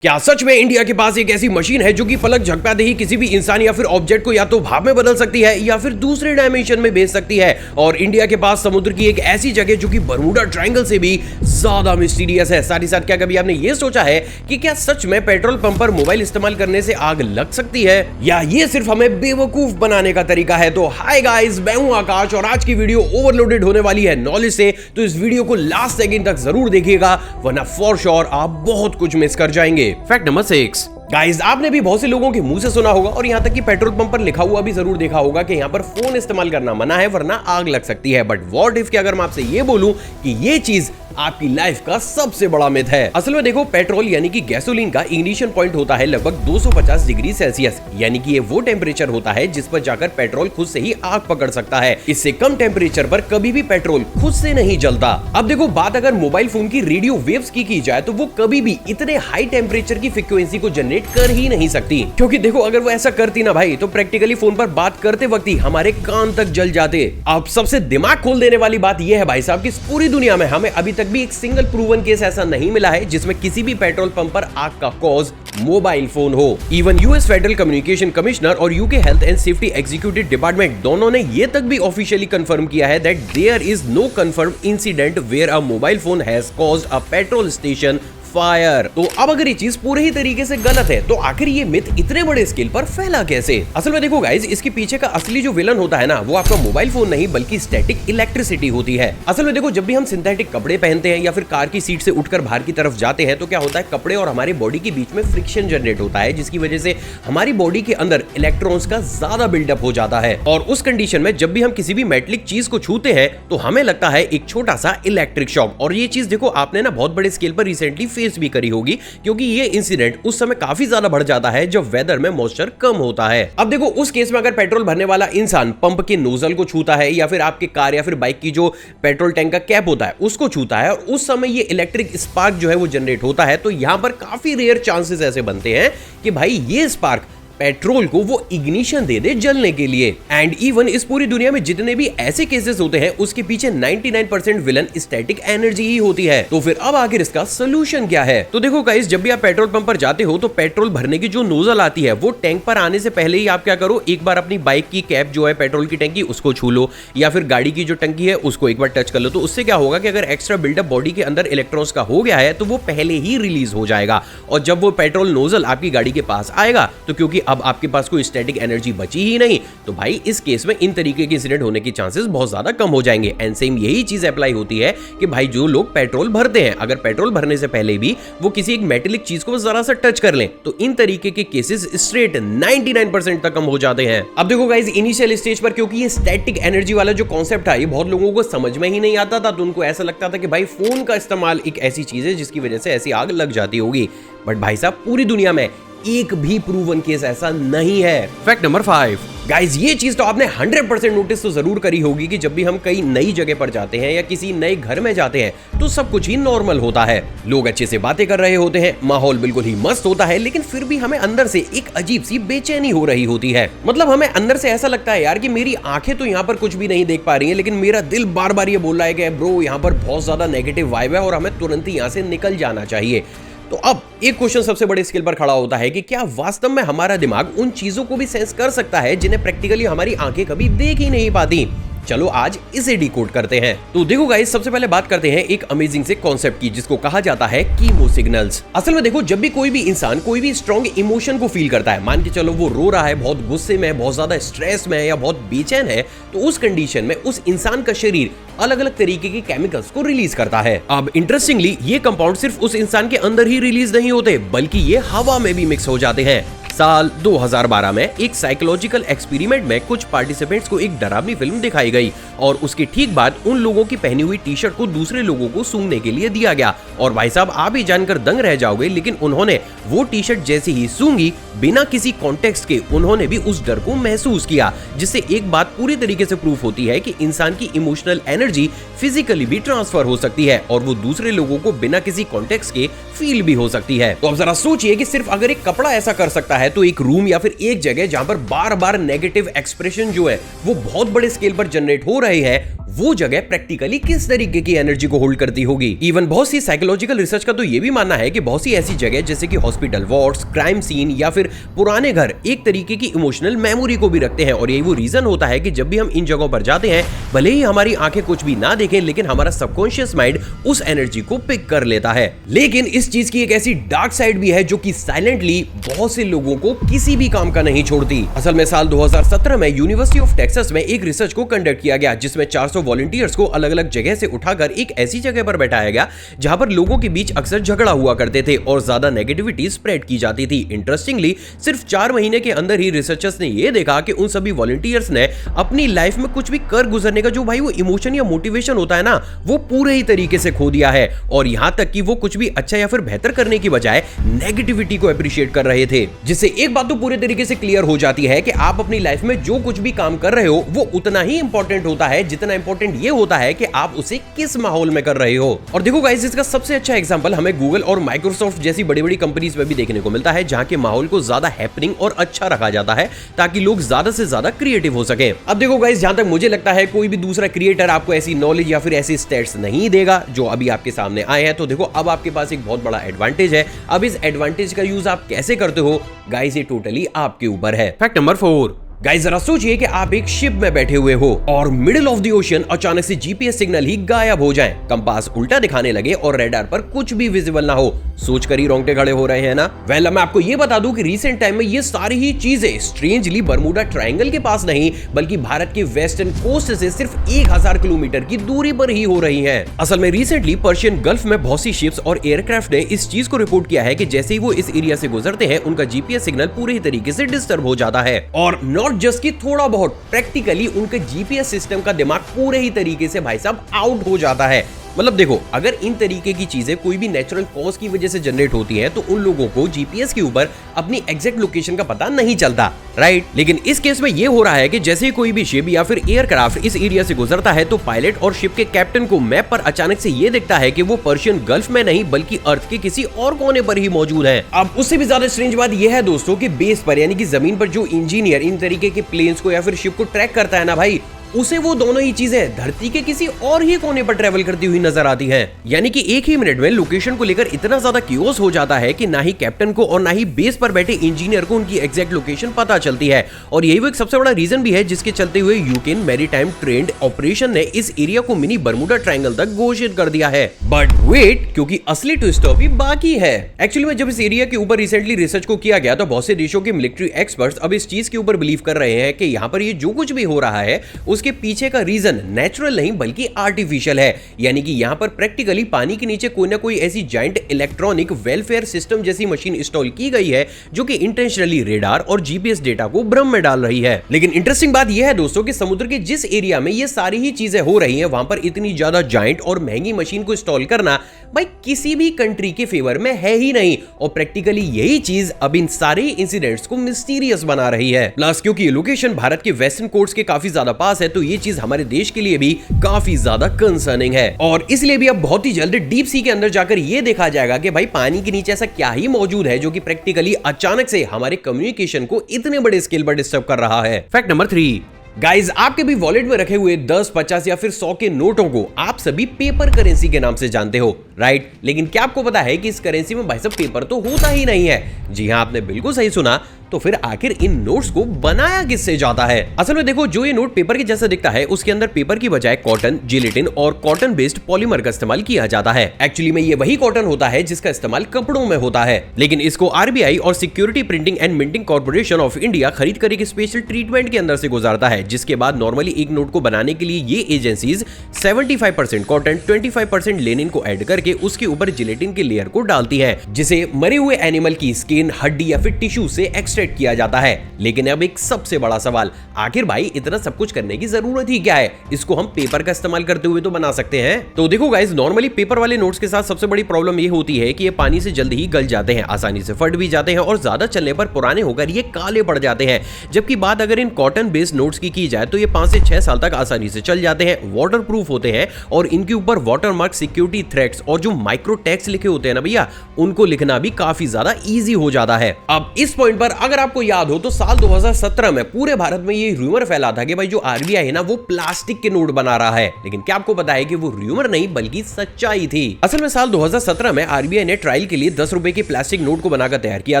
क्या सच में इंडिया के पास एक ऐसी मशीन है जो कि पलक झपकाते ही किसी भी इंसान या फिर ऑब्जेक्ट को या तो भाप में बदल सकती है या फिर दूसरे डायमेंशन में भेज सकती है। और इंडिया के पास समुद्र की एक ऐसी जगह जो कि बरमूडा ट्रायंगल से भी ज्यादा मिस्टीरियस है। साथ ही साथ क्या कभी आपने ये सोचा है कि क्या सच में पेट्रोल पंप पर मोबाइल इस्तेमाल करने से आग लग सकती है या ये सिर्फ हमें बेवकूफ बनाने का तरीका है। तो हाय गाइस, मैं हूं आकाश और आज की वीडियो ओवरलोडेड होने वाली है नॉलेज से, तो इस वीडियो को लास्ट सेकंड तक जरूर देखिएगा वरना फॉर श्योर आप बहुत कुछ मिस कर जाएंगे। Fact number 6। गाइस, आपने भी बहुत से लोगों के मुंह से सुना होगा और यहाँ तक कि पेट्रोल पंप पर लिखा हुआ भी जरूर देखा होगा कि यहाँ पर फोन इस्तेमाल करना मना है वरना आग लग सकती है। बट व्हाट इफ कि अगर मैं आपसे ये बोलूं कि ये चीज आपकी लाइफ का सबसे बड़ा मिथ है। असल में देखो, पेट्रोल यानी कि गैसोलीन का इग्निशन पॉइंट होता है लगभग 250 डिग्री सेल्सियस, यानी कि ये वो टेम्परेचर होता है जिस पर जाकर पेट्रोल खुद से ही आग पकड़ सकता है। इससे कम टेम्परेचर पर कभी भी पेट्रोल खुद से नहीं जलता। अब देखो, बात अगर मोबाइल फोन की रेडियो वेव्स की जाए तो वो कभी भी इतने हाई टेम्परेचर की फ्रीक्वेंसी को जनरेट कर ही नहीं सकती, क्योंकि देखो अगर वो ऐसा करती ना भाई तो प्रैक्टिकली फोन पर बात करते वक्त ही हमारे कान तक जल जाते। अब सबसे दिमाग खोल देने वाली बात यह है भाई साहब कि पूरी दुनिया में हमें अभी तक भी एक सिंगल प्रूवन केस ऐसा नहीं मिला है जिसमें किसी भी पेट्रोल पंप पर आग का कॉज मोबाइल फोन हो। Even US federal communication commissioner और UK health and safety executive department दोनों ने ये तक भी ऑफिशियली कंफर्म किया है that there is no confirm incident where a mobile phone has caused a petrol station fire. तो अब अगर ये चीज पूरे ही तरीके से गलत है तो आखिर ये मिथ इतने बड़े स्केल पर फैला कैसे? असल में देखो गाइस, इसके पीछे का असली जो विलन होता है ना वो आपका मोबाइल फोन नहीं बल्कि स्टैटिक इलेक्ट्रिसिटी होती है। असल में देखो, जब भी हम सिंथेटिक कपड़े पहनते हैं या फिर कार की सीट से उठकर बाहर की तरफ जाते हैं तो क्या होता है, कपड़े और हमारे बॉडी के बीच में फ्रिक्शन जनरेट होता है जिसकी वजह से हमारी बॉडी के अंदर इलेक्ट्रॉन्स का ज्यादा बिल्डअप हो जाता है। और उस कंडीशन में जब भी हम किसी भी मेटलिक चीज को छूते हैं तो हमें लगता है एक छोटा सा इलेक्ट्रिक शॉक। और ये चीज देखो आपने ना बहुत बड़े स्केल पर रिसेंटली फेस भी करी होगी, क्योंकि ये इंसिडेंट उस समय काफी ज्यादा बढ़ जाता है जब वेदर में मॉइस्चर कम होता है। अब देखो, उस केस में अगर पेट्रोल भरने वाला इंसान पंप के नोजल को छूता है या फिर आपके कार या फिर बाइक की जो पेट्रोल टैंक का कैप होता है उसको छूता है और उस समय ये इलेक्ट्रिक स्पार्क जो है वो जनरेट होता है, तो यहां पर काफी रेयर चांसेस ऐसे बनते हैं कि भाई ये स्पार्क पेट्रोल को वो इग्निशन दे दे जलने के लिए। एंड इवन इस पूरी दुनिया में जितने भी ऐसे केसेस होते हैं उसके पीछे 99% विलन स्टैटिक एनर्जी ही होती है। तो फिर अब आखिर इसका सोल्यूशन क्या है? तो देखो गाइस, जब भी आप पेट्रोल पंप पर जाते हो तो पेट्रोल भरने की जो नोजल आती है वो टैंक पर आने से पहले ही आप क्या करो, एक बार अपनी बाइक की कैप जो है पेट्रोल की टंकी उसको छू लो या फिर गाड़ी की जो टंकी है उसको एक बार टच कर लो। तो उससे क्या होगा कि अगर एक्स्ट्रा बिल्डअप बॉडी के अंदर इलेक्ट्रॉन्स का हो गया है तो वो पहले ही रिलीज हो जाएगा। और जब वो पेट्रोल नोजल आपकी गाड़ी के पास आएगा तो क्योंकि अब आपके पास कोई स्टैटिक एनर्जी बची ही नहीं, तो भाई इस केस में इन तरीके के इंसिडेंट होने के चांसेस बहुत ज्यादा कम हो जाएंगे। एंड सेम यही चीज अप्लाई होती है कि भाई जो लोग पेट्रोल भरते हैं, अगर पेट्रोल भरने से पहले भी वो किसी एक मेटेलिक चीज को जरा सा टच कर लें तो इन तरीके के केसेस स्ट्रेट 99% तक कम हो जाते हैं। अब देखो गाइस, इनिशियल स्टेज पर क्योंकि ये स्टैटिक एनर्जी वाला जो कॉन्सेप्ट था ये बहुत लोगों को समझ में ही नहीं आता था, तो उनको ऐसा लगता था कि भाई फोन का इस्तेमाल एक ऐसी चीज है जिसकी वजह से ऐसी आग लग जाती होगी। बट भाई साहब, पूरी दुनिया में एक भी प्रूवन केस ऐसा नहीं है। Fact number 5। गाइस, ये चीज तो आपने 100% नोटिस तो जरूर करी होगी कि जब भी हम कई नई जगह पर जाते हैं या किसी नए घर में जाते हैं तो सब कुछ ही नॉर्मल होता है, लोग अच्छे से बातें कर रहे होते हैं, माहौल बिल्कुल ही मस्त होता है, लेकिन फिर भी हमें अंदर से एक अजीब सी बेचैनी हो रही होती है। मतलब हमें अंदर से ऐसा लगता है यार कि मेरी आंखें तो यहाँ पर कुछ भी नहीं देख पा रही है, लेकिन मेरा दिल बार बार ये बोल रहा है कि ब्रो यहाँ पर बहुत ज्यादा नेगेटिव वाइब है और हमें तुरंत ही यहाँ से निकल जाना चाहिए। तो अब एक क्वेश्चन सबसे बड़े स्केल पर खड़ा होता है कि क्या वास्तव में हमारा दिमाग उन चीजों को भी सेंस कर सकता है जिन्हें प्रैक्टिकली हमारी आंखें कभी देख ही नहीं पाती? चलो आज इसे डिकोड करते हैं। तो देखो गाइस, सबसे पहले बात करते हैं एक अमेजिंग से कॉन्सेप्ट की जिसको कहा जाता है कीमो सिग्नल्स। असल में देखो, जब भी कोई भी इंसान कोई भी स्ट्रॉन्ग इमोशन को फील करता है, मान के चलो वो रो रहा है, बहुत गुस्से में, बहुत ज्यादा स्ट्रेस में या बहुत बेचैन है, तो उस कंडीशन में उस इंसान का शरीर अलग अलग तरीके के केमिकल्स को रिलीज करता है। अब इंटरेस्टिंगली ये कंपाउंड सिर्फ उस इंसान के अंदर ही रिलीज नहीं होते बल्कि ये हवा में भी मिक्स हो जाते हैं। साल 2012 में एक साइकोलॉजिकल एक्सपेरिमेंट में कुछ पार्टिसिपेंट्स को एक डरावनी फिल्म दिखाई गई और उसके ठीक बाद उन लोगों की पहनी हुई टी शर्ट को दूसरे लोगों को सूंघने के लिए दिया गया। और भाई साहब, आप ही जानकर दंग रह जाओगे, लेकिन उन्होंने वो टी शर्ट जैसे ही सूंघी बिना किसी कॉन्टेक्स्ट के उन्होंने भी उस डर को महसूस किया, जिससे एक बात पूरी तरीके से प्रूफ होती है कि इंसान की इमोशनल एनर्जी फिजिकली भी ट्रांसफर हो सकती है और वो दूसरे लोगों को बिना किसी कॉन्टेक्स्ट के फील भी हो सकती है। तो अब जरा सोचिए कि सिर्फ अगर एक कपड़ा ऐसा कर सकता है तो एक रूम या फिर एक जगह जहां पर बार बार नेगेटिव एक्सप्रेशन जो है वो बहुत बड़े स्केल पर जनरेट हो रहे हैं, वो जगह प्रैक्टिकली किस तरीके की एनर्जी को होल्ड करती होगी। इवन बहुत सी साइकोलॉजिकल रिसर्च का तो ये भी मानना है कि बहुत सी ऐसी जगह जैसे कि हॉस्पिटल वार्ड्स, क्राइम सीन या फिर पुराने घर एक तरीके की इमोशनल मेमोरी को भी रखते हैं। और यही वो रीजन होता है कि जब भी हम इन जगहों पर जाते हैं, भले ही हमारी आंखें कुछ भी ना देखें, लेकिन हमारा सबकॉन्शियस माइंड उस एनर्जी को पिक कर लेता है। लेकिन इस चीज की एक ऐसी डार्क साइड भी है जो कि साइलेंटली बहुत से लोगों को किसी भी काम का नहीं छोड़ती। असल में साल 2017 में यूनिवर्सिटी ऑफ टेक्सास में एक रिसर्च को कंडक्ट किया गया, जिसमें 400 वॉलंटियर्स को अलग अलग जगह से उठाकर एक ऐसी जगह पर बैठाया गया जहां पर लोगों के बीच अक्सर झगड़ा हुआ करते थे और ज्यादा नेगेटिविटी स्प्रेड की जाती थी। इंटरेस्टिंगली सिर्फ 4 महीने के अंदर ही रिसर्चर्स ने यह देखा कि उन सभी वॉलंटियर्स ने अपनी लाइफ में कुछ भी कर गुजरने का जो भाई वो इमोशन या मोटिवेशन होता है ना, वो पूरे ही तरीके से खो दिया है। और यहां तक कि वो कुछ भी अच्छा या फिर बेहतर करने की बजाय नेगेटिविटी को अप्रिशिएट कर रहे थे। जिससे एक बात तो पूरे तरीके से क्लियर हो जाती है कि आप अपनी लाइफ में जो कुछ भी काम कर रहे हो वो उतना ही इंपॉर्टेंट होता है जितना इंपॉर्टेंट ये होता है कि आप उसे किस माहौल में कर रहे हो। और देखो गाइस, इसका सबसे अच्छा एग्जांपल हमें गूगल और माइक्रोसॉफ्ट जैसी बड़ी-बड़ी कंपनीज में भी देखने को मिलता है, जहां के माहौल को ज्यादा हैपनिंग और अच्छा रखा जाता है ताकि लोग ज्यादा से ज्यादा क्रिएटिव हो सके। अब देखो गाइस, जहां तक मुझे लगता है कोई भी दूसरा क्रिएटर आपको ऐसी नॉलेज या फिर ऐसी स्टैट्स नहीं देगा जो अभी आपके सामने आए हैं। तो देखो, अब आपके पास एक बहुत बड़ा एडवांटेज है। अब इस एडवांटेज का यूज आप कैसे करते हो गाइस, ये टोटली आपके ऊपर है। फैक्ट नंबर 4, गाइस जरा सोचिए कि आप एक शिप में बैठे हुए हो और मिडिल ऑफ द ओशन अचानक से जीपीएस सिग्नल ही गायब हो जाए, कंपास उल्टा दिखाने लगे और रडार पर कुछ भी विजिबल ना हो। सोचकर ही रोंगटे खड़े हो रहे हैं ना। वेल, मैं आपको ये बता दूं कि रिसेंट टाइम में ये सारी ही चीजें स्ट्रेंजली बर्मुडा ट्रायंगल के पास नहीं बल्कि भारत के वेस्टर्न कोस्ट से सिर्फ 1000 किलोमीटर की दूरी पर ही हो रही है। असल में रिसेंटली पर्शियन गल्फ में बहुत सी शिप्स और एयरक्राफ्ट ने इस चीज को रिपोर्ट किया है कि जैसे ही वो इस एरिया से गुजरते हैं, उनका जीपीएस सिग्नल पूरे ही तरीके से डिस्टर्ब हो जाता है। और नॉट जस्ट कि थोड़ा बहुत, प्रैक्टिकली उनके जीपीएस सिस्टम का दिमाग पूरे ही तरीके से भाई साहब आउट हो जाता है। मतलब देखो, अगर इन तरीके की चीजें कोई भी नेचुरल कॉज की वजह से जनरेट होती है तो उन लोगों को जीपीएस के ऊपर अपनी एग्जैक्ट लोकेशन का पता नहीं चलता, राइट। लेकिन इस केस में ये हो रहा है कि जैसे ही कोई भी शिप या फिर एयरक्राफ्ट इस एरिया से गुजरता है तो पायलट और शिप के कैप्टन को मैप पर अचानक से ये दिखता है कि वो पर्शियन गल्फ में नहीं बल्कि अर्थ के किसी और कोने पर ही मौजूद है। अब उससे भी ज्यादा स्ट्रेंज बात यह है दोस्तों कि बेस पर यानी कि जमीन पर जो इंजीनियर इन तरीके के प्लेन्स को या फिर शिप को ट्रैक करता है ना भाई, उसे वो दोनों ही चीजें धरती के किसी और ही कोने पर ट्रेवल करती हुई नजर आती हैं। यानी कि एक ही मिनट में लोकेशन को लेकर इतना ज्यादा क्यूरियस हो जाता है कि ना ही कैप्टन को और ना ही बेस पर बैठे इंजीनियर को उनकी एग्जैक्ट लोकेशन पता चलती है। और यही वो एक सबसे बड़ा रीजन भी है जिसके चलते हुए यूकेन मैरीटाइम ट्रेंड ऑपरेशन ने इस एरिया को मिनी बर्मुडा ट्रायंगल तक घोषित कर दिया है। बट वेट, क्योंकि असली ट्विस्ट अभी बाकी है। एक्चुअली में जब इस एरिया के ऊपर रिसेंटली रिसर्च को किया गया तो बहुत से देशों के मिलिट्री एक्सपर्ट्स अब इस चीज के ऊपर बिलीव कर रहे हैं कि यहाँ पर ये जो कुछ भी हो रहा है उसके पीछे का रीजन नेचुरल नहीं बल्कि आर्टिफिशियल है। यानी कि यहां पर प्रैक्टिकली पानी के नीचे कोई ना कोई ऐसी जायंट इलेक्ट्रॉनिक वेलफेयर सिस्टम जैसी मशीन इंस्टॉल की गई है जो कि इंटेंशनली रेडार और जीपीएस डेटा को भ्रम में डाल रही है। लेकिन इंटरेस्टिंग बात यह है दोस्तों कि समुद्र के जिस एरिया में ये सारी ही चीजें हो रही हैं वहां पर इतनी ज्यादा जायंट और महंगी मशीन को इंस्टॉल करना भाई किसी भी कंट्री के फेवर में है ही नहीं। और प्रैक्टिकली यही चीज अब इन सारे इंसिडेंट्स को मिस्टीरियस बना रही है। प्लस क्योंकि ये लोकेशन भारत के वेस्टर्न कोस्ट के काफी ज्यादा पास है तो ये चीज हमारे देश के लिए भी काफी ज्यादा कंसर्निंग है। और इसलिए भी अब बहुत ही जल्द डीप सी के अंदर जाकर ये देखा जाएगा कि भाई पानी के नीचे ऐसा क्या ही मौजूद है जो कि प्रैक्टिकली अचानक से हमारे कम्युनिकेशन को इतने बड़े स्केल पर डिस्टर्ब कर रहा है। फैक्ट नंबर 3, गाइज आपके भी वॉलेट में रखे हुए 10, 50 या फिर 100 के नोटों को आप सभी पेपर करेंसी के नाम से जानते हो, राइट। लेकिन क्या आपको पता है कि इस करेंसी में भाई साहब पेपर तो होता ही नहीं है। जी हाँ, आपने बिल्कुल सही सुना। तो फिर आखिर इन नोट्स को बनाया किससे जाता है? असल में देखो, जो ये नोट पेपर के जैसा दिखता है उसके अंदर पेपर की बजाय कॉटन, जिलेटिन और कॉटन बेस्ड पॉलीमर का इस्तेमाल किया जाता है। एक्चुअली में ये वही कॉटन होता है जिसका इस्तेमाल कपड़ों में होता है, लेकिन इसको आरबीआई और security printing and minting corporation of India खरीद कर एक स्पेशल ट्रीटमेंट के अंदर से गुजरता है, जिसके बाद नॉर्मली एक नोट को बनाने के लिए ये एजेंसीज 75% कॉटन, 25% लेनिन को ऐड करके उसके ऊपर जिलेटिन के लेयर को डालती है, जिसे मरे हुए एनिमल की स्किन, हड्डी या फिर टिश्यू से एक्सट्रैक्ट किया जाता है। लेकिन अब एक सबसे बड़ा सवाल, आखिर भाई इतना सब कुछ करने की जरूरत ही क्या है? इसको हम पेपर का इस्तेमाल करते हुए तो बना सकते हैं। तो देखो गाइस, नॉर्मली पेपर वाले नोट्स के साथ सबसे बड़ी प्रॉब्लम ये होती है कि ये पानी से जल्द ही गल जाते हैं, आसानी से फट भी जाते हैं और ज्यादा चलने पर पुराने होकर ये काले पड़ जाते हैं। जबकि बात अगर इन कॉटन बेस्ड नोट्स की जाए तो ये 5 से 6 साल तक आसानी से चल जाते हैं, वाटर प्रूफ होते हैं और इनके ऊपर वाटर मार्क, सिक्योरिटी थ्रेड्स और जो माइक्रो टैक्स लिखे होते हैं ना भैया, उनको लिखना भी काफी ज्यादा इजी हो जाता है। अब इस पॉइंट पर अगर आपको याद हो तो साल 2017 में पूरे भारत में ये रूमर फैला था कि भाई जो आरबीआई है ना वो प्लास्टिक के नोट बना रहा है, लेकिन क्या आपको पता है कि वो रूमर नहीं बल्कि सच्चाई थी। असल में साल 2017 में आरबीआई ने ट्रायल के लिए 10 रुपए के प्लास्टिक नोट को बनाकर तैयार किया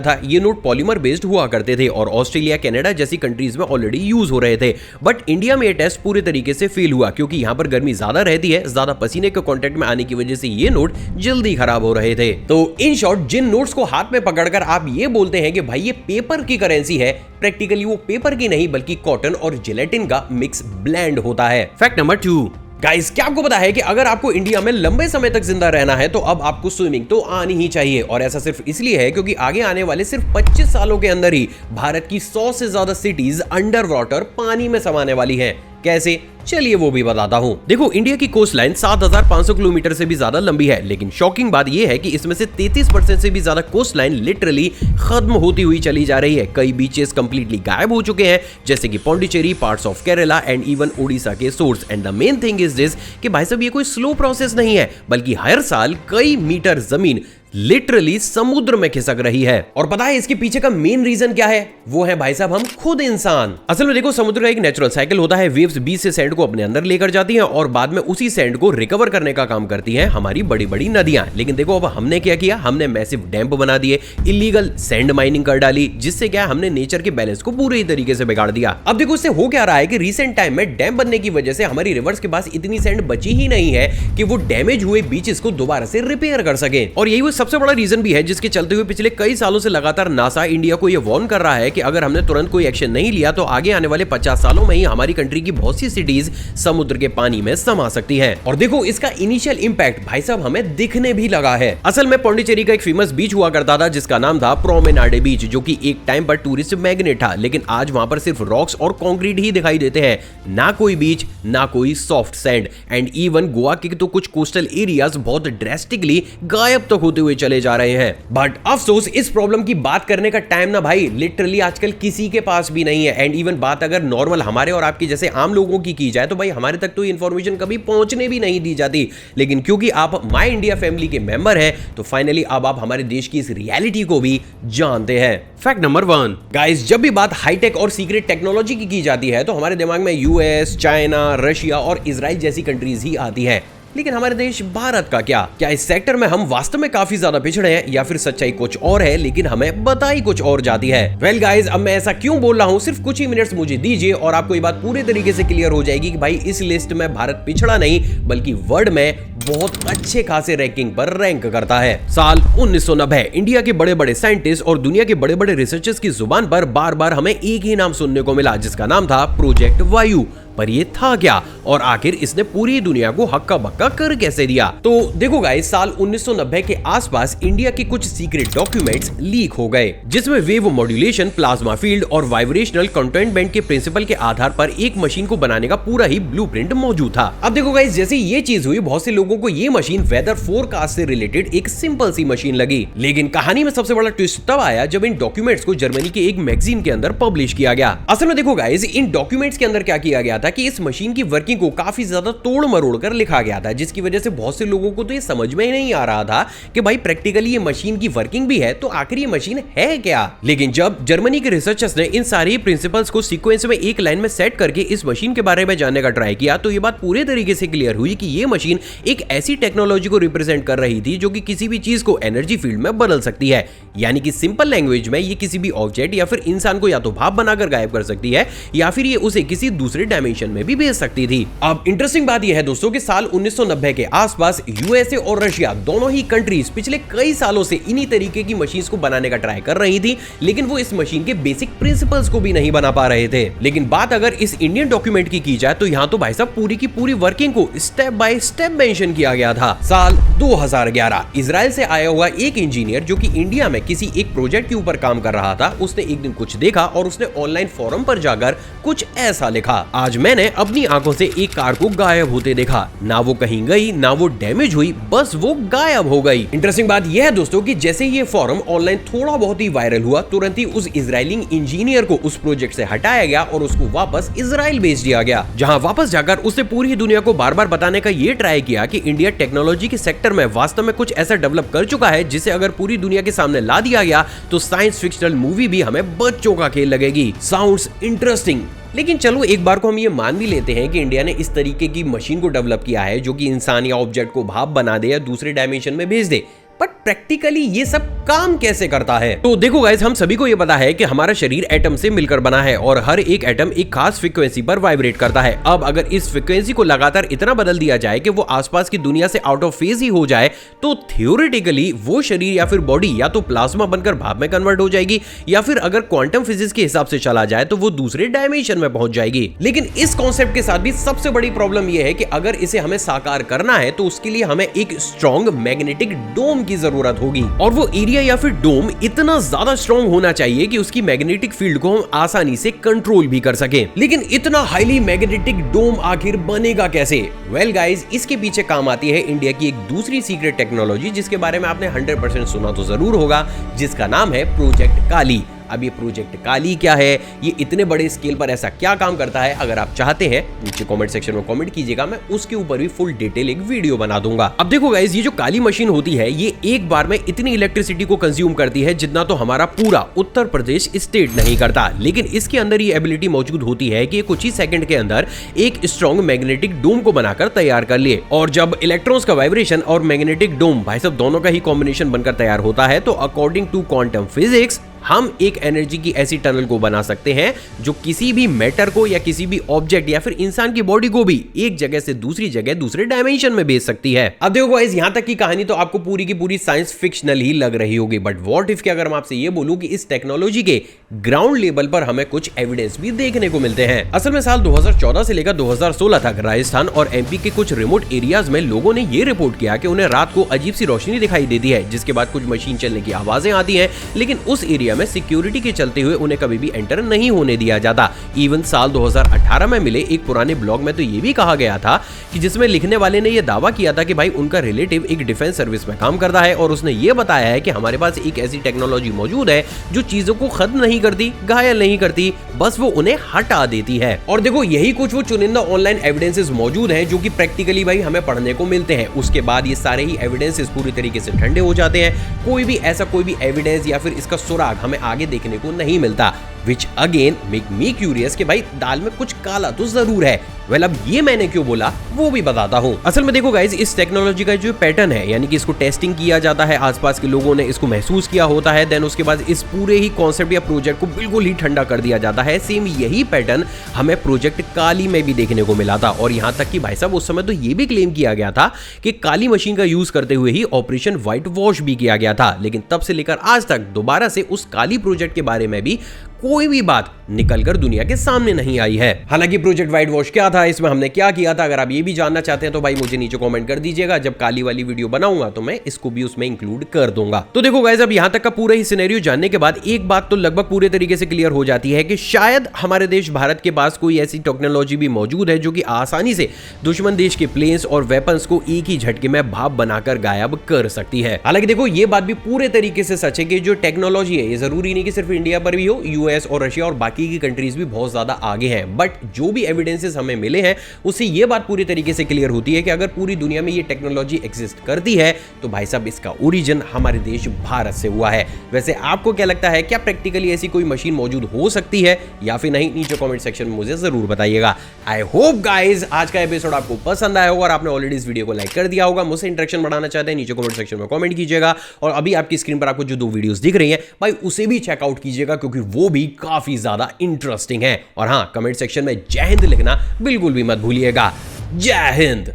था। ये नोट पॉलीमर बेस्ड हुआ करते थे और ऑस्ट्रेलिया, कनाडा जैसी कंट्रीज में ऑलरेडी यूज हो रहे थे। बट इंडिया में ये टेस्ट पूरे तरीके से फेल हुआ क्योंकि यहाँ पर गर्मी ज्यादा रहती है, ज्यादा पसीने के कांटेक्ट में आने की वजह से ये नोट जल्दी खराब हो रहे थे। तो इन शॉर्ट जिन नोट्स को हाथ में पकड़कर आप ये बोलते हैं कि भाई ये पेपर की करेंसी है, प्रैक्टिकली वो पेपर की नहीं बल्कि कॉटन और जिलेटिन का मिक्स ब्लेंड होता है। फैक्ट नंबर 2, गाइस क्या आपको पता है कि अगर आपको इंडिया में लंबे समय तक जिंदा रहना है तो अब आपको स्विमिंग तो आनी ही चाहिए। और ऐसा सिर्फ इसलिए है क्योंकि आगे आने वाले सिर्फ 25 सालों के अंदर ही भारत की 100 से ज्यादा सिटीज अंडर वाटर पानी में समाने वाली हैं। कैसे, चलिए वो भी बताता हूं। देखो, इंडिया की कोस्ट लाइन 7,500 किलोमीटर से भी ज्यादा लंबी है, लेकिन शॉकिंग बात यह है कि इसमें से 33% से भी ज्यादा कोस्ट लाइन लिटरली खत्म होती हुई चली जा रही है। कई बीचेस कंप्लीटली गायब हो चुके हैं, जैसे कि Pondicherry, parts of Kerala and even Odisha के source. And the main thing is this कि भाई साहब ये कोई स्लो प्रोसेस नहीं है, बल्कि हर साल कई मीटर जमीन लिटरली समुद्र में खिसक रही है। और पता है इसके पीछे का मेन रीजन क्या है? वो है भाई साहब हम खुद इंसान। असल में देखो, समुद्र का एक नेचुरल साइकिल होता है। वेव्स बीच से सैंड को अपने अंदर लेकर जाती हैं और बाद में उसी सैंड को रिकवर करने का काम करती हैं हमारी बड़ी बड़ी नदियां। लेकिन देखो अब हमने क्या किया, हमने मैसिव डैम बना दिए, इलीगल सैंड माइनिंग कर डाली, जिससे क्या हमने नेचर के बैलेंस को पूरे तरीके से बिगाड़ दिया। अब देखो इससे हो क्या रहा है कि रिसेंट टाइम में डैम बनने की वजह से हमारी रिवर्स के पास इतनी सैंड बची ही नहीं है कि वो डैमेज हुए बीचेस को दोबारा से रिपेयर कर सके। और यही वो सबसे बड़ा रीजन भी है जिसके चलते हुए पिछले कई सालों से लगातार नासा इंडिया को यह वार्न कर रहा है कि अगर हमने तुरंत कोई एक्शन नहीं लिया तो आगे आने वाले 50 सालों में ही हमारी कंट्री की बहुत सी सिटीज समुद्र के पानी में समा सकती हैं। और देखो इसका इनिशियल इंपैक्ट भाई साहब हमें दिखने भी लगा है। असल में पौंडीचेरी का एक फेमस बीच हुआ करता था जिसका नाम था प्रोमेनाडे बीच, जो कि एक टाइम पर टूरिस्ट मैग्नेट था, लेकिन आज वहां पर सिर्फ रॉक्स और कंक्रीट ही दिखाई देते हैं, ना कोई बीच, ना कोई soft sand. And even Goa के तो कुछ कोस्टल एरियाज बहुत ड्रेस्टिकली गायब तक होते हुए चले जा रहे हैं। बट अफसोस इस प्रॉब्लम की बात करने का टाइम ना भाई लिटरली आजकल किसी के पास भी नहीं है। एंड इवन बात अगर नॉर्मल हमारे और आपके जैसे आम लोगों की जाए तो भाई हमारे तक तो इंफॉर्मेशन कभी पहुंचने भी नहीं दी जाती। लेकिन क्योंकि आप माय इंडिया फैमिली के मेंबर हैं तो फाइनली अब आप हमारे देश की इस रियलिटी को भी जानते हैं। फैक्ट नंबर 1, गाइस जब भी बात हाईटेक और सीक्रेट टेक्नोलॉजी की जाती है तो हमारे दिमाग में यूएस, चाइना, रशिया और इजराइल जैसी कंट्रीज ही आती है। लेकिन हमारे देश भारत का क्या इस सेक्टर में हम वास्तव में काफी ज्यादा पिछड़े हैं या फिर सच्चाई कुछ और है लेकिन हमें बताई कुछ और जाती है? वेल गाइस, अब मैं ऐसा क्यों बोल रहा हूं, सिर्फ कुछ ही मिनट्स मुझे दीजिए और आपको ये बात पूरी तरीके से क्लियर हो जाएगी कि भाई इस लिस्ट में भारत पिछड़ा नहीं बल्कि वर्ल्ड में बहुत अच्छे खासे रैंकिंग पर रैंक करता है। साल 1990 इंडिया के बड़े बड़े साइंटिस्ट और दुनिया के बड़े बड़े रिसर्चर्स की जुबान पर बार बार हमें एक ही नाम सुनने को मिला जिसका नाम था प्रोजेक्ट वायु। पर ये था क्या और आखिर इसने पूरी दुनिया को हक्का बक्का कर कैसे दिया? तो देखो गाइस, साल 1990 के आसपास इंडिया के कुछ सीक्रेट डॉक्यूमेंट्स लीक हो गए जिसमें वेव मॉड्यूलेशन, प्लाज्मा फील्ड और वाइब्रेशनल कंटेनमेंट के प्रिंसिपल के आधार पर एक मशीन को बनाने का पूरा ही ब्लूप्रिंट मौजूद था। अब देखो गाइस, जैसे ये चीज हुई बहुत से लोगों को ये मशीन वेदर फोरकास्ट से रिलेटेड एक सिंपल सी मशीन लगी। लेकिन कहानी में सबसे बड़ा ट्विस्ट तब आया जब इन डॉक्यूमेंट्स को जर्मनी के एक मैगजीन के अंदर पब्लिश किया गया। असल में देखो गाइस, इन डॉक्यूमेंट्स के अंदर क्या किया गया था कि इस मशीन की वर्किंग को काफी ज्यादा तोड़ मरोड़ कर लिखा गया था, जिसकी वजह से बहुत से लोगों को तो ये समझ में ही नहीं आ रहा था कि भाई प्रैक्टिकली ये मशीन की वर्किंग भी है तो आखिर ये मशीन है क्या। लेकिन जब जर्मनी के रिसर्चर्स ने इन सारी प्रिंसिपल्स को सीक्वेंस में एक लाइन में सेट करके इस मशीन के बारे में जानने का ट्राई किया तो ये बात पूरे तरीके से क्लियर हुई कि ये मशीन एक ऐसी टेक्नोलॉजी को रिप्रेजेंट कर रही थी जो कि किसी भी चीज को एनर्जी फील्ड में बदल सकती है। यानी कि सिंपल लैंग्वेज में ये किसी भी ऑब्जेक्ट या फिर इंसान को या तो भाप बनाकर गायब कर सकती है या फिर ये उसे किसी दूसरे डायमेंशन में भी भेज सकती थी। अब इंटरेस्टिंग बात यह है दोस्तों कि साल 1990 के आसपास यूएसए और रशिया दोनों ही कंट्रीज पिछले कई सालों से इन्हीं तरीके की मशीन्स को बनाने का ट्राई कर रही थी, लेकिन वो इस मशीन के बेसिक प्रिंसिपल्स को भी नहीं बना पा रहे थे। लेकिन बात अगर इस इंडियन डॉक्यूमेंट की जाए तो यहाँ तो भाई साहब पूरी की पूरी वर्किंग को स्टेप बाय स्टेप मेंशन किया गया था। साल 2011 इजराइल से आया हुआ एक इंजीनियर जो कि इंडिया में किसी एक प्रोजेक्ट के ऊपर काम कर रहा था, उसने एक दिन कुछ देखा और उसने ऑनलाइन फोरम पर जाकर कुछ ऐसा लिखा। आज मैंने अपनी आंखों से एक कार को गायब होते देखा। ना वो कहीं गई, ना वो डैमेज हुई, बस वो गायब हो गई। इंटरेस्टिंग बात यह है दोस्तों कि जैसे ये फॉरम ऑनलाइन थोड़ा बहुत ही वायरल हुआ, तुरंत ही उस इजरायली इंजीनियर को उस प्रोजेक्ट से हटाया गया और उसको वापस इजराइल भेज दिया गया, जहां वापस जाकर उसने पूरी दुनिया को बार बार बताने का ये ट्राई किया कि इंडिया टेक्नोलॉजी के सेक्टर में वास्तव में कुछ ऐसा डेवलप कर चुका है जिसे अगर पूरी दुनिया के सामने ला दिया गया तो साइंस फिक्शनल मूवी भी हमें बच्चों का खेल लगेगी। साउंड्स इंटरेस्टिंग, लेकिन चलो एक बार को हम ये मान भी लेते हैं कि इंडिया ने इस तरीके की मशीन को डेवलप किया है जो कि इंसान या ऑब्जेक्ट को भाप बना दे या दूसरे डायमेंशन में भेज दे, बट प्रैक्टिकली ये सब काम कैसे करता है? तो देखो गाइस, हम सभी को ये पता है कि हमारा शरीर एटम से मिलकर बना है और हर एक एटम एक खास फ्रीक्वेंसी पर वाइब्रेट करता है। अब अगर इस फ्रीक्वेंसी को लगातार इतना बदल दिया जाए कि वो आसपास की दुनिया से आउट ऑफ फेज ही हो जाए, तो थियोरेटिकली वो शरीर या फिर बॉडी या तो प्लाज्मा बनकर भाप में कन्वर्ट हो जाएगी या फिर अगर क्वांटम फिजिक्स के हिसाब से चला जाए तो वो दूसरे डायमेंशन में पहुंच जाएगी। लेकिन इस कॉन्सेप्ट के साथ भी सबसे बड़ी प्रॉब्लम यह है कि अगर इसे हमें साकार करना है तो उसके लिए हमें एक स्ट्रॉन्ग मैग्नेटिक डोम की जरूरत होगी और वो एरिया या फिर डोम इतना ज्यादा स्ट्रॉन्ग होना चाहिए कि उसकी मैग्नेटिक फील्ड को हम आसानी से कंट्रोल भी कर सकें। लेकिन इतना हाईली मैग्नेटिक डोम आखिर बनेगा कैसे? वेल गाइस, इसके पीछे काम आती है इंडिया की एक दूसरी सीक्रेट टेक्नोलॉजी जिसके बारे में आपने 100% सुना तो जरूर होगा, जिसका नाम है प्रोजेक्ट काली। अब ये प्रोजेक्ट काली क्या है, ये इतने बड़े स्केल पर ऐसा क्या काम करता है, अगर आप चाहते हैं नीचे कमेंट सेक्शन में कमेंट कीजिएगा, मैं उसके ऊपर भी फुल डिटेल एक वीडियो बना दूंगा। अब देखो गाइस, ये जो काली मशीन होती है ये एक बार में इतनी इलेक्ट्रिसिटी को कंज्यूम करती है जितना तो हमारा पूरा उत्तर प्रदेश स्टेट नहीं करता। लेकिन इसके अंदर ये एबिलिटी मौजूद होती है कि कुछ ही सेकंड के अंदर एक स्ट्रॉन्ग मैग्नेटिक डोम को बनाकर तैयार कर लिए। और जब इलेक्ट्रॉन्स का वाइब्रेशन और मैग्नेटिक डोम भाई साहब दोनों का ही कॉम्बिनेशन बनकर तैयार होता है तो अकॉर्डिंग टू क्वांटम फिजिक्स हम एक एनर्जी की ऐसी टनल को बना सकते हैं जो किसी भी मैटर को या किसी भी ऑब्जेक्ट या फिर इंसान की बॉडी को भी एक जगह से दूसरी जगह दूसरे डायमेंशन में भेज सकती है। अब देखो गाइस, यहां तक की कहानी तो आपको पूरी की पूरी साइंस फिक्शनल ही लग रही होगी, बट व्हाट इफ कि अगर मैं आपसे ये बोलूं कि इस टेक्नोलॉजी के ग्राउंड लेवल पर हमें कुछ एविडेंस भी देखने को मिलते हैं। असल में साल 2014 से लेकर 2016 तक राजस्थान और एमपी के कुछ रिमोट एरियाज में लोगों ने ये रिपोर्ट किया कि उन्हें रात को अजीब सी रोशनी दिखाई देती है, जिसके बाद कुछ मशीन चलने की आवाजें आती हैं, लेकिन उस एरिया में सिक्योरिटी के चलते हुए उन्हें कभी भी एंटर नहीं होने दिया जाता। इवन साल 2018 में मिले एक पुराने ब्लॉग में तो ये भी कहा गया था कि जिसमें लिखने वाले ने यह दावा किया था कि भाई उनका रिलेटिव एक डिफेंस सर्विस में काम करता है और उसने ये बताया है कि हमारे पास एक ऐसी टेक्नोलॉजी मौजूद है जो चीजों को खत्म नहीं करती, घायल नहीं करती, बस वो उन्हें हटा देती है। और देखो यही कुछ वो चुनिंदा ऑनलाइन एविडेंसेस मौजूद हैं जो कि प्रैक्टिकली भाई हमें पढ़ने को मिलते हैं। उसके बाद ये सारे ही एविडेंसेस पूरी तरीके से ठंडे हो जाते हैं, कोई भी एविडेंस या फिर इसका सुराग हमें आगे देखने को नहीं मिलता, which again make me curious कि भाई दाल में कुछ काला तो जरूर है। वेल अब ये मैंने क्यों बोला वो भी बताता हूँ। असल में देखो गाइज, इस टेक्नोलॉजी का जो पैटर्न है, यानी कि इसको टेस्टिंग किया जाता है, आसपास के लोगों ने इसको महसूस किया होता है, देन उसके बाद इस पूरे ही कॉन्सेप्ट या प्रोजेक्ट को बिल्कुल ही ठंडा कर दिया जाता है। सेम यही पैटर्न हमें प्रोजेक्ट काली में भी देखने को मिला था और यहाँ तक कि भाई साहब उस समय तो ये भी क्लेम किया गया था कि काली मशीन का यूज करते हुए ही ऑपरेशन व्हाइट वॉश भी किया गया था। लेकिन तब से लेकर आज तक दोबारा से उस काली प्रोजेक्ट के बारे में भी कोई भी बात निकलकर दुनिया के सामने नहीं आई है। हालांकि प्रोजेक्ट व्हाइट वॉश क्या था, इसमें हमने क्या किया था, अगर आप ये भी जानना चाहते हैं तो भाई मुझे नीचे कमेंट कर दीजिएगा। जब काली वाली वीडियो बनाऊंगा तो मैं इसको भी उसमें इंक्लूड कर दूंगा। तो देखो गाइस, अब यहां तक का पूरा ही सिनेरियो जानने के बाद एक बात तो लगभग पूरे तरीके से क्लियर हो जाती है कि शायद हमारे देश भारत के पास कोई ऐसी टेक्नोलॉजी भी मौजूद है जो कि आसानी से दुश्मन देश के प्लेन्स और वेपन्स को एक ही झटके में भाप बनाकर गायब कर सकती है। हालांकि देखो ये बात भी पूरे तरीके से सच है कि जो टेक्नोलॉजी है ये जरूरी नहीं कि सिर्फ इंडिया पर भी हो, यूएस और रशिया और बाकी की कंट्रीज भी बहुत ज्यादा आगे हैं। बट जो भी एविडेंसेस हमें मिले हैं उससे ये बात पूरी तरीके से क्लियर होती है कि अगर पूरी दुनिया में ये टेक्नोलॉजी एग्जिस्ट करती है तो भाई साहब इसका ओरिजिन हमारे देश भारत से हुआ है। वैसे आपको क्या लगता है, क्या प्रैक्टिकली ऐसी कोई मशीन मौजूद हो सकती है या फिर नहीं? नीचे कमेंट सेक्शन में मुझे जरूर बताइएगा। आई होप गाइज आज का एपिसोड आपको पसंद आया होगा और आपने ऑलरेडी इस वीडियो को लाइक कर दिया होगा। मुझसे इंटरेक्शन बढ़ाना चाहते हैं नीचे कमेंट सेक्शन में कमेंट कीजिएगा और अभी आपकी स्क्रीन पर आपको जो 2 वीडियोस दिख रही हैं भाई उसे भी चेकआउट कीजिएगा क्योंकि वो भी काफी ज्यादा इंटरेस्टिंग है। और हाँ, कमेंट सेक्शन में जय हिंद लिखना बिल्कुल भी मत भूलिएगा। जय हिंद।